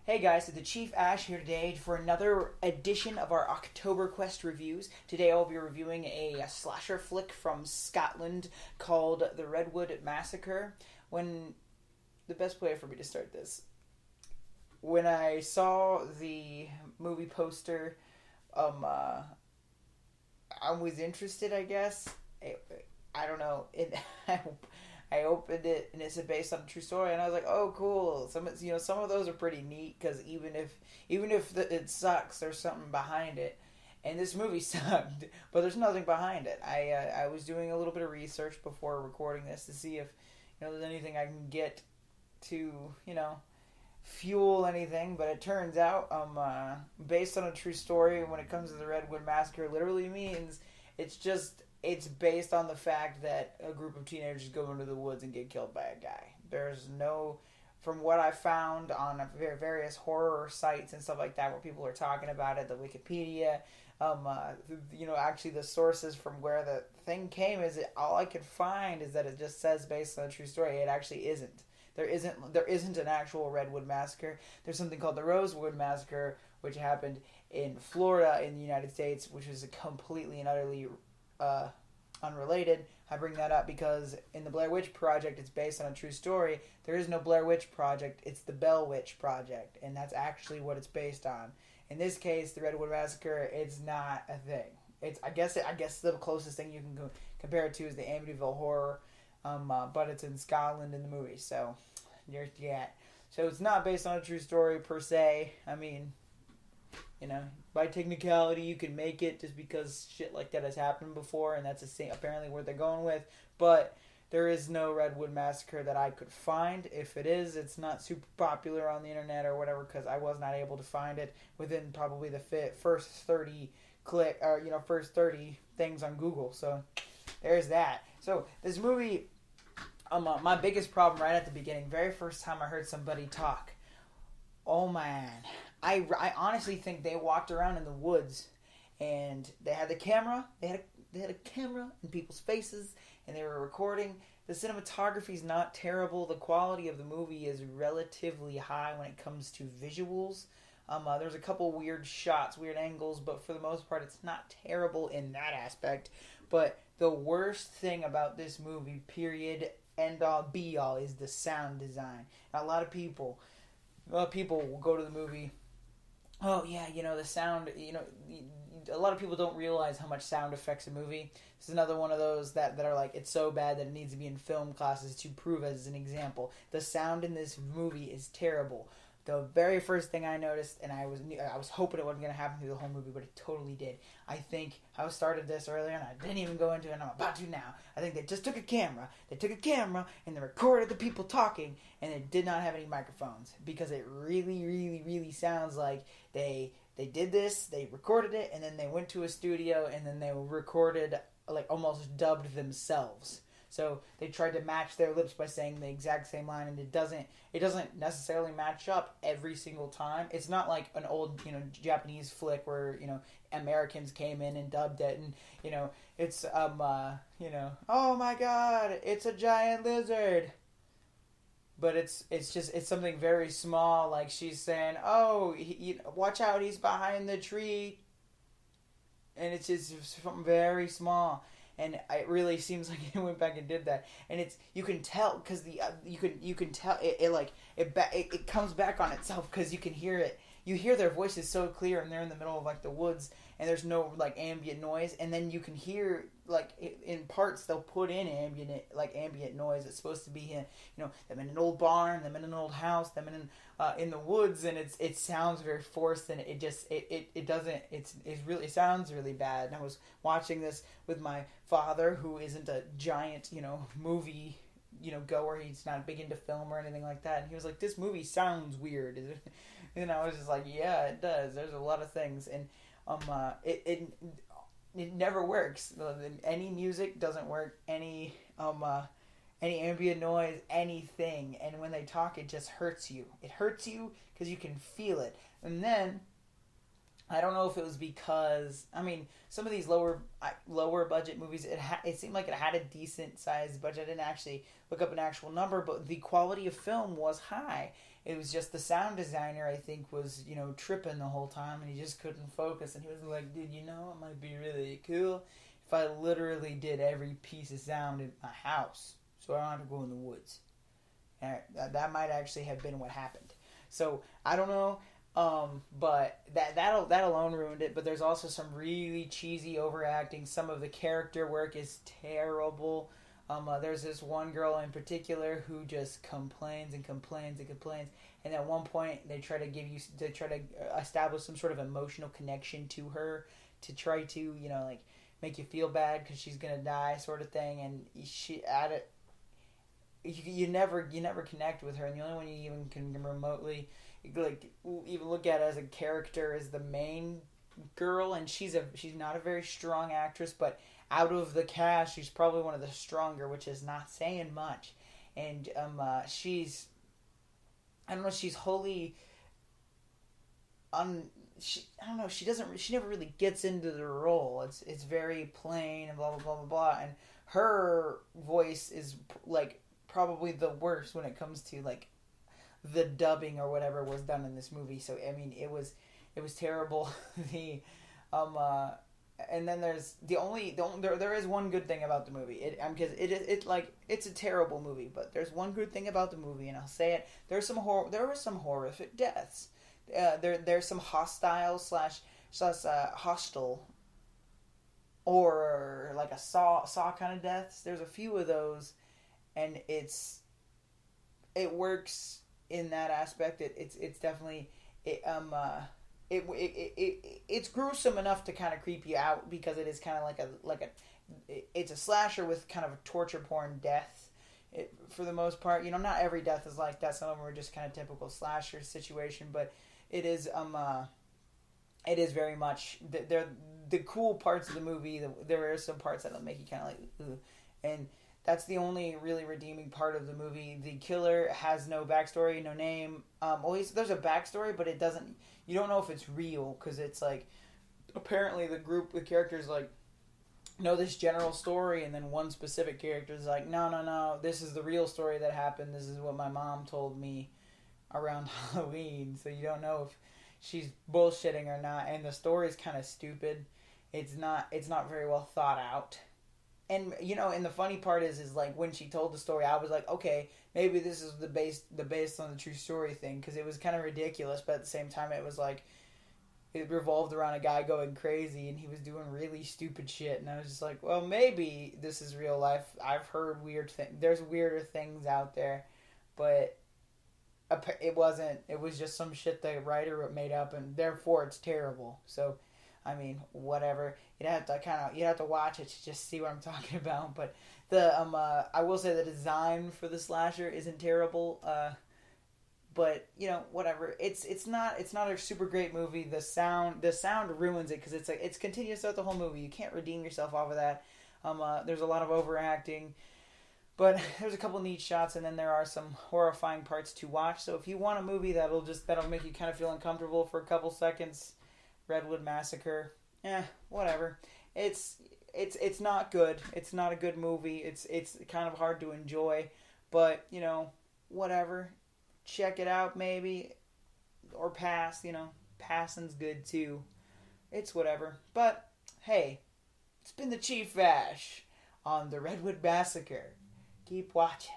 Hey guys, it's the Chief Ash here today for another edition of our OctoberQuest reviews. Today I'll be reviewing a slasher flick from Scotland called the Redwood Massacre. The best way for me to start this, when I saw the movie poster, I was interested, I guess. I don't know. I opened it and it's based on a true story, and I was like, "Oh, cool!" Some of those are pretty neat because even if it sucks, there's something behind it. And this movie sucked, but there's nothing behind it. I was doing a little bit of research before recording this to see if there's anything I can get to fuel anything, but it turns out based on a true story. When it comes to the Redwood Massacre, literally means it's based on the fact that a group of teenagers go into the woods and get killed by a guy. There's no, from what I found on various horror sites and stuff like that, where people are talking about it, the Wikipedia, actually the sources from where the thing came, all I could find is that it just says based on a true story. It actually isn't. There isn't an actual Redwood Massacre. There's something called the Rosewood Massacre, which happened in Florida in the United States, which is a completely and utterly unrelated. I bring that up because in the Blair Witch Project, it's based on a true story. There is no Blair Witch Project. It's the Bell Witch Project, and that's actually what it's based on. In this case, the Redwood Massacre, it's not a thing. I guess the closest thing you can compare it to is the Amityville Horror, but it's in Scotland in the movie. So So it's not based on a true story per se. I mean, by technicality, you can make it just because shit like that has happened before, and that's apparently where they're going with. But there is no Redwood Massacre that I could find. If it is, it's not super popular on the internet or whatever, because I was not able to find it within probably the first 30 first 30 things on Google. So there's that. So this movie, my biggest problem right at the beginning, very first time I heard somebody talk. Oh man, I honestly think they walked around in the woods, and they had the camera. They had a camera in people's faces, and they were recording. The cinematography is not terrible. The quality of the movie is relatively high when it comes to visuals. There's a couple weird shots, weird angles, but for the most part, it's not terrible in that aspect. But the worst thing about this movie, period, end all, be all, is the sound design. Now, a lot of people will go to the movie. Oh yeah, the sound. A lot of people don't realize how much sound affects a movie. This is another one of those that are like, it's so bad that it needs to be in film classes to prove as an example. The sound in this movie is terrible. The very first thing I noticed, and I was hoping it wasn't going to happen through the whole movie, but it totally did. I think I started this earlier, and I didn't even go into it, and I'm about to now. I think they just took a camera. They took a camera, and they recorded the people talking, and they did not have any microphones, because it really, really, really sounds like they did this, they recorded it, and then they went to a studio, and then they recorded, like, almost dubbed themselves. So they tried to match their lips by saying the exact same line, and it doesn't necessarily match up every single time. It's not like an old, Japanese flick where, Americans came in and dubbed it, and, it's, oh my god, it's a giant lizard. But it's something very small, like she's saying, oh, watch out, he's behind the tree. And it's just something very small. And it really seems like he went back and did that, and you can tell because you can tell it comes back on itself because you can hear it. You hear their voices so clear, and they're in the middle of like the woods, and there's no like ambient noise, and then you can hear like in parts they'll put in ambient noise. It's supposed to be them in an old barn, them in an old house, them in the woods, and it sounds very forced, and it doesn't. It sounds really bad. And I was watching this with my father, who isn't a giant movie goer. He's not big into film or anything like that, and he was like, "This movie sounds weird." And I was just like, "Yeah, it does. There's a lot of things," and it never works. Any music doesn't work. Any ambient noise, anything. And when they talk, it just hurts you. It hurts you because you can feel it. And then I don't know if it was because some of these lower budget movies it seemed like it had a decent sized budget. I didn't actually look up an actual number, but the quality of film was high. It was just the sound designer I think was tripping the whole time, and he just couldn't focus. And he was like, "Dude, it might be really cool if I literally did every piece of sound in my house, so I don't have to go in the woods." And that might actually have been what happened. So I don't know. But that alone ruined it. But there's also some really cheesy overacting. Some of the character work is terrible. There's this one girl in particular who just complains and complains and complains. And at one point, they try to establish some sort of emotional connection to her to try to like make you feel bad because she's gonna die, sort of thing. And she at it, you never connect with her. And the only one you even can remotely like even look at as a character is the main girl, and she's not a very strong actress, but out of the cast she's probably one of the stronger, which is not saying much. And she's I don't know, she's wholly I don't know, she never really gets into the role. It's very plain and blah blah blah blah blah, and her voice is like probably the worst when it comes to like the dubbing or whatever was done in this movie. So it was terrible. the and then there's there is one good thing about the movie. Because it's a terrible movie, but there's one good thing about the movie, and I'll say it. There were some horrific deaths. There's some hostile slash hostile or like a saw kind of deaths. There's a few of those, and it works in that aspect. It's definitely it's gruesome enough to kind of creep you out, because it is kind of it's a slasher with kind of a torture porn death. For the most part, not every death is like that. Some of them are just kind of typical slasher situation, but it is very much the cool parts of the movie. There are some parts that'll make you kind of like ugh. And that's the only really redeeming part of the movie. The killer has no backstory, no name. There's a backstory, but it doesn't. You don't know if it's real, because it's like apparently the characters like know this general story, and then one specific character is like, no, this is the real story that happened. This is what my mom told me around Halloween. So you don't know if she's bullshitting or not, and the story's kind of stupid. It's not very well thought out. And and the funny part is like when she told the story, I was like, okay, maybe this is the based on the true story thing, because it was kind of ridiculous, but at the same time, it was like it revolved around a guy going crazy, and he was doing really stupid shit, and I was just like, well, maybe this is real life. I've heard weird things. There's weirder things out there, but it wasn't. It was just some shit the writer made up, and therefore it's terrible. So. Whatever. You'd have to watch it to just see what I'm talking about. But I will say the design for the slasher isn't terrible. But whatever. It's not a super great movie. The sound ruins it, because it's continuous throughout the whole movie. You can't redeem yourself off of that. There's a lot of overacting. But there's a couple neat shots, and then there are some horrifying parts to watch. So if you want a movie that'll make you kind of feel uncomfortable for a couple seconds, Redwood Massacre, whatever. It's not good. It's not a good movie. It's kind of hard to enjoy, but whatever. Check it out maybe, or pass. Passing's good too. It's whatever. But hey, it's been the Chief Asch on the Redwood Massacre. Keep watching.